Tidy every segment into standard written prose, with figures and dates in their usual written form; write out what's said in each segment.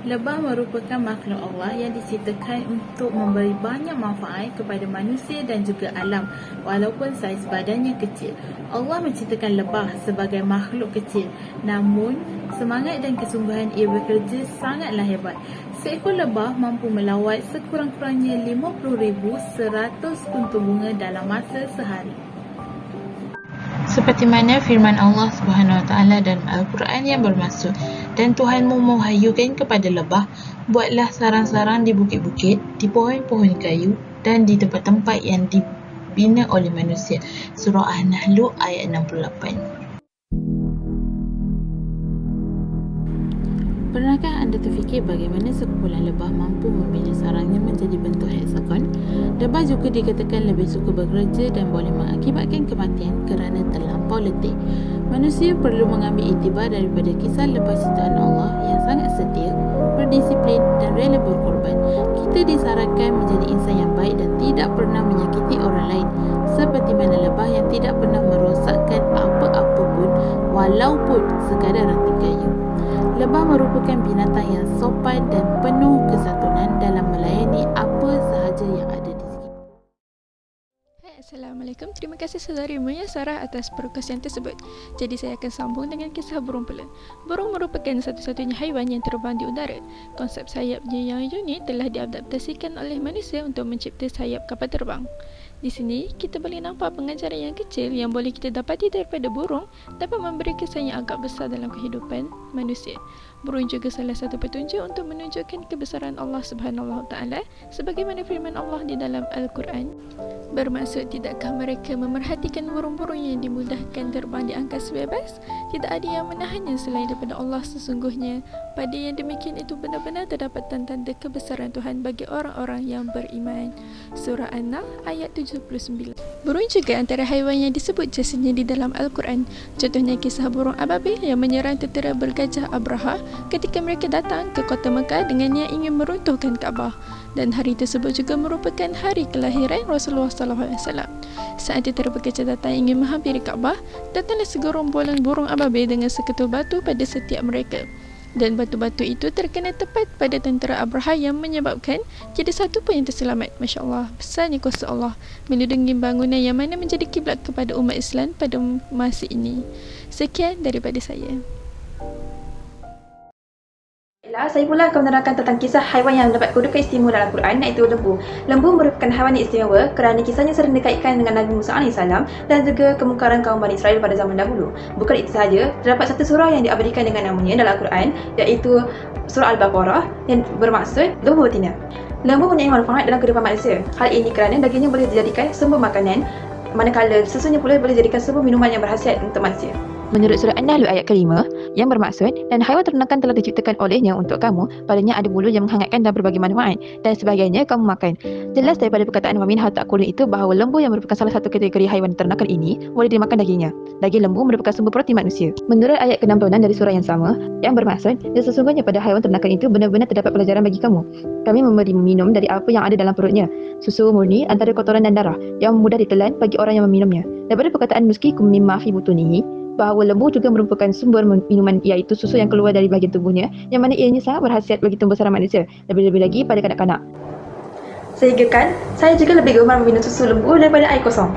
Lebah merupakan makhluk Allah yang diciptakan untuk memberi banyak manfaat kepada manusia dan juga alam walaupun saiz badannya kecil. Allah menciptakan lebah sebagai makhluk kecil, namun semangat dan kesungguhan ia bekerja sangatlah hebat. Seekor lebah mampu melawat sekurang-kurangnya 50,100 kuntung bunga dalam masa sehari. Seperti mana firman Allah Subhanahu Wa Taala dalam Al-Quran yang bermaksud, dan Tuhanmu mewahyukan kepada lebah, buatlah sarang-sarang di bukit-bukit, di pohon-pohon kayu dan di tempat-tempat yang dibina oleh manusia. Surah An-Nahl ayat 68. Pernahkah anda terfikir bagaimana sekumpulan lebah mampu membina sarangnya menjadi bentuk heksagon? Lebah juga dikatakan lebih suka bekerja dan boleh mengakibatkan kematian kerana terlampau letih. Manusia perlu mengambil iktibar daripada kisah lebah ciptaan Allah yang sangat setia, berdisiplin dan rela berkorban. Kita disarankan menjadi insan yang baik dan tidak pernah menyakiti orang lain, seperti mana lebah yang tidak pernah merosakkan apa-apa pun walaupun sekadar ranting kayu. Lebah merupakan binatang yang sopan dan penuh kesantunan dalam melayani apa sahaja yang ada di sekitar. Hai, Assalamualaikum. Terima kasih saudari Muya Sarah atas perkongsian tersebut. Jadi saya akan sambung dengan kisah burung pela. Burung merupakan satu-satunya haiwan yang terbang di udara. Konsep sayapnya yang unik telah diadaptasikan oleh manusia untuk mencipta sayap kapal terbang. Di sini, kita boleh nampak pengajaran yang kecil yang boleh kita dapati daripada burung dapat memberi kesan yang agak besar dalam kehidupan manusia. Burung juga salah satu petunjuk untuk menunjukkan kebesaran Allah Subhanahu Wa Taala sebagaimana firman Allah di dalam Al-Quran. Bermaksud, tidakkah mereka memerhatikan burung-burung yang dimudahkan terbang di angkasa bebas? Tidak ada yang menahannya selain daripada Allah sesungguhnya. Pada yang demikian itu benar-benar terdapat tanda kebesaran Tuhan bagi orang-orang yang beriman. Surah An-Nahl ayat 79. Burung juga antara haiwan yang disebut jasanya di dalam Al-Quran. Contohnya kisah burung ababil yang menyerang tentera bergajah Abraha ketika mereka datang ke kota Mekah dengan niat ingin meruntuhkan Kaabah. Dan hari tersebut juga merupakan hari kelahiran Rasulullah SAW. Saat tentera bergajah datang ingin menghampiri Kaabah, datanglah segerombolan burung ababil dengan seketul batu pada setiap mereka. Dan batu-batu itu terkena tepat pada tentera Abraha yang menyebabkan tidak satu pun yang terselamat. Masya Allah, besarnya kuasa Allah melindungi bangunan yang mana menjadi kiblat kepada umat Islam pada masa ini. Sekian daripada saya. Saya pula akan menerangkan tentang kisah haiwan yang mendapat kedudukan istimewa dalam Al-Quran, iaitu lembu. Lembu merupakan haiwan yang istimewa kerana kisahnya sering dikaitkan dengan Nabi Musa AS dan juga kemungkaran kaum Bani Israel pada zaman dahulu. Bukan itu sahaja, terdapat satu surah yang diabadikan dengan namanya dalam Al-Quran, iaitu surah Al-Baqarah yang bermaksud lembu betina. Lembu mempunyai manfaat dalam kehidupan manusia. Hal ini kerana dagingnya boleh dijadikan sumber makanan, manakala susunya pula boleh dijadikan sumber minuman yang berkhasiat untuk manusia. Menurut surah An-Nahl ayat ke-5 yang bermaksud, dan haiwan ternakan telah diciptakan olehnya untuk kamu, padanya ada bulu yang menghangatkan dan berbagai manfaat, dan sebagainya kamu makan. Jelas daripada perkataan wa minha ta'kulun itu bahawa lembu yang merupakan salah satu kategori haiwan ternakan ini boleh dimakan dagingnya. Daging lembu merupakan sumber protein manusia. Menurut ayat ke-66 dari surah yang sama yang bermaksud, dan sesungguhnya pada haiwan ternakan itu benar-benar terdapat pelajaran bagi kamu. Kami memberi minum dari apa yang ada dalam perutnya, susu murni antara kotoran dan darah yang mudah ditelan bagi orang yang meminumnya. Daripada perkataan nuskikum mimma fi butunihi, bahawa lembu juga merupakan sumber minuman, iaitu susu yang keluar dari bahagian tubuhnya yang mana ianya sangat berkhasiat bagi tumbuh saraf manusia, lebih-lebih lagi pada kanak-kanak. Sehingga kan, saya juga lebih gemar meminum susu lembu daripada air kosong.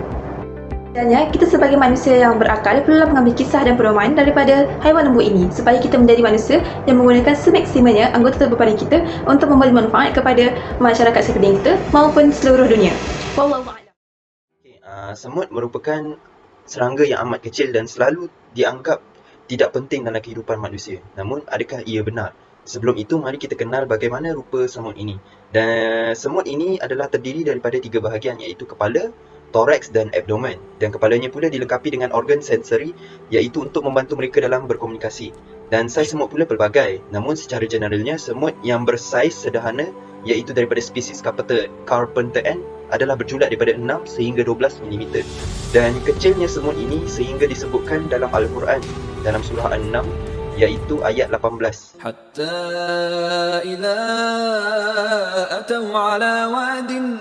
Sebenarnya, kita sebagai manusia yang berakal perlulah mengambil kisah dan pedoman daripada haiwan lembu ini supaya kita menjadi manusia yang menggunakan semaksimalnya anggota tubuh badan kita untuk memberi manfaat kepada masyarakat sekeliling kita maupun seluruh dunia. Wallahu a'lam. Semut merupakan serangga yang amat kecil dan selalu dianggap tidak penting dalam kehidupan manusia. Namun, adakah ia benar? Sebelum itu, mari kita kenal bagaimana rupa semut ini. Dan semut ini adalah terdiri daripada 3 bahagian, iaitu kepala, toraks dan abdomen. Dan kepalanya pula dilengkapi dengan organ sensori, iaitu untuk membantu mereka dalam berkomunikasi. Dan saiz semut pula pelbagai. Namun secara generalnya, semut yang bersaiz sederhana, iaitu daripada spesies Carpenter ant, adalah berjulak daripada 6 sehingga 12 mm. Dan kecilnya semut ini sehingga disebutkan dalam Al-Quran dalam surah An-Naml, iaitu ayat 18. Hatta idza atau ala wadin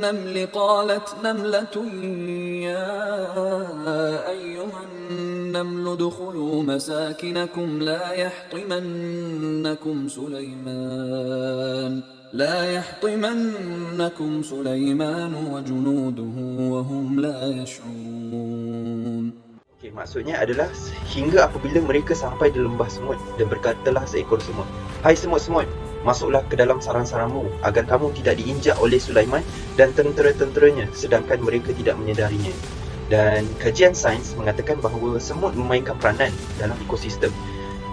naml qalat namlatun ya ayyuhan النمل ادخلوا مساكنكم لا يحطمنكم سليمان وجنوده وهم لا يشعرون. Okay, maksudnya adalah hingga apabila mereka sampai di lembah semut dan berkatalah seekor semut, "Hai semut-semut, masuklah ke dalam sarang-sarangmu agar kamu tidak diinjak oleh Sulaiman dan tentera-tenteranya sedangkan mereka tidak menyedarinya." Dan kajian sains mengatakan bahawa semut memainkan peranan dalam ekosistem.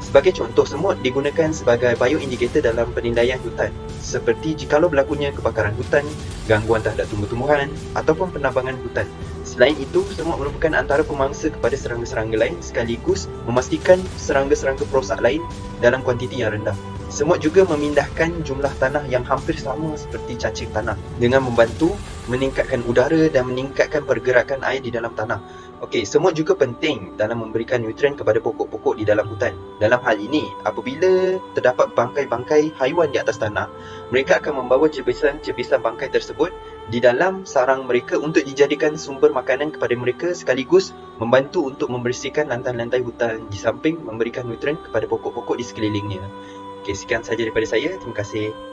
Sebagai contoh, semut digunakan sebagai bioindikator dalam penilaian hutan, seperti jikalau berlakunya kebakaran hutan, gangguan terhadap tumbuh-tumbuhan ataupun penambangan hutan. Selain itu, semut merupakan antara pemangsa kepada serangga-serangga lain sekaligus memastikan serangga-serangga perosak lain dalam kuantiti yang rendah. Semut juga memindahkan jumlah tanah yang hampir sama seperti cacing tanah dengan membantu meningkatkan udara dan meningkatkan pergerakan air di dalam tanah. Okey, semut juga penting dalam memberikan nutrien kepada pokok-pokok di dalam hutan. Dalam hal ini, apabila terdapat bangkai-bangkai haiwan di atas tanah, mereka akan membawa cebisan-cebisan bangkai tersebut di dalam sarang mereka untuk dijadikan sumber makanan kepada mereka sekaligus membantu untuk membersihkan lantai-lantai hutan di samping memberikan nutrien kepada pokok-pokok di sekelilingnya. Okey, sekian sahaja daripada saya. Terima kasih.